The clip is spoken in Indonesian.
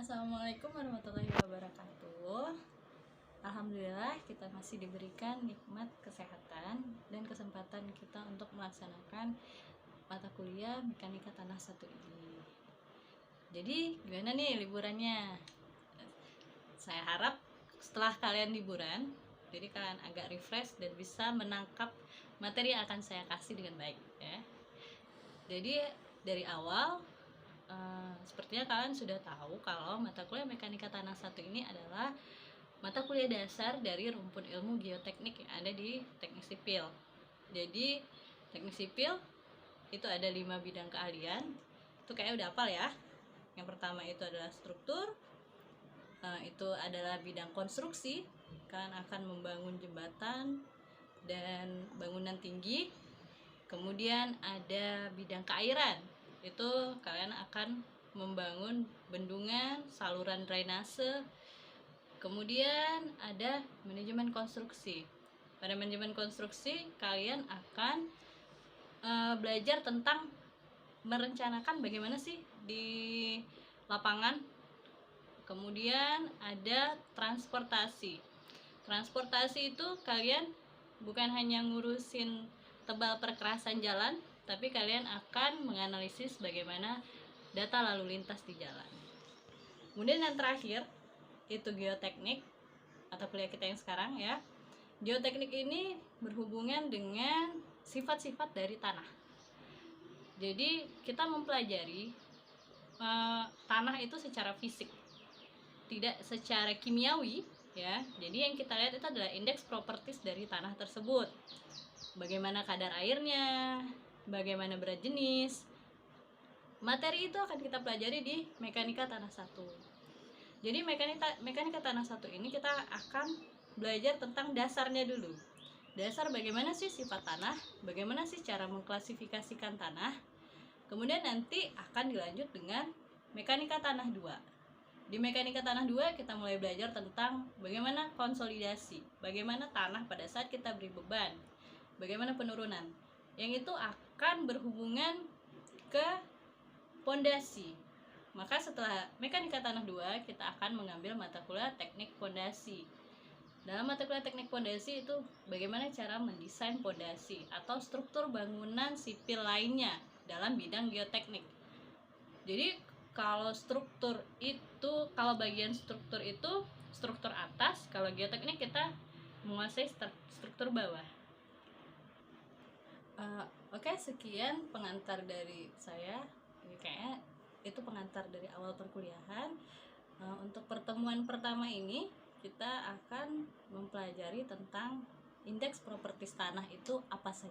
Assalamualaikum warahmatullahi wabarakatuh. Alhamdulillah kita masih diberikan nikmat kesehatan dan kesempatan kita untuk melaksanakan mata kuliah Mekanika Tanah 1 ini. Jadi gimana nih liburannya? Saya harap setelah kalian liburan, jadi kalian agak refresh dan bisa menangkap materi yang akan saya kasih dengan baik ya. Jadi dari awal sepertinya kalian sudah tahu kalau mata kuliah Mekanika Tanah 1 ini adalah mata kuliah dasar dari rumpun ilmu geoteknik yang ada di teknik sipil. Jadi teknik sipil itu ada 5 bidang keahlian. Itu kayaknya udah hafal ya. Yang pertama itu adalah struktur, itu adalah bidang konstruksi. Kalian akan membangun jembatan dan bangunan tinggi. Kemudian ada bidang keairan, itu kalian akan membangun bendungan, saluran drainase. Kemudian ada manajemen konstruksi. Pada manajemen konstruksi kalian akan belajar tentang merencanakan bagaimana sih di lapangan. Kemudian ada transportasi. Transportasi itu kalian bukan hanya ngurusin tebal perkerasan jalan, tapi kalian akan menganalisis bagaimana data lalu lintas di jalan. Kemudian yang terakhir itu geoteknik atau kuliah kita yang sekarang ya. Geoteknik ini berhubungan dengan sifat-sifat dari tanah. Jadi kita mempelajari tanah itu secara fisik, tidak secara kimiawi ya. Jadi yang kita lihat itu adalah indeks properties dari tanah tersebut. Bagaimana kadar airnya, bagaimana berat jenis. Materi itu akan kita pelajari di Mekanika Tanah 1. Jadi mekanika tanah 1 ini kita akan belajar tentang dasarnya dulu. Dasar bagaimana sih sifat tanah, bagaimana sih cara mengklasifikasikan tanah. Kemudian nanti akan dilanjut dengan Mekanika Tanah 2. Di Mekanika Tanah 2 kita mulai belajar tentang bagaimana konsolidasi, bagaimana tanah pada saat kita beri beban, bagaimana penurunan. Yang itu akan berhubungan ke pondasi. Maka setelah Mekanika Tanah 2 kita akan mengambil mata kuliah teknik pondasi. Dalam mata kuliah teknik pondasi itu bagaimana cara mendesain pondasi atau struktur bangunan sipil lainnya dalam bidang geoteknik. Jadi kalau bagian struktur itu struktur atas, kalau geoteknik kita menguasai struktur bawah. Oke, sekian pengantar dari saya. Ini kayaknya itu pengantar dari awal perkuliahan. Untuk pertemuan pertama ini kita akan mempelajari tentang indeks properties tanah itu apa saja.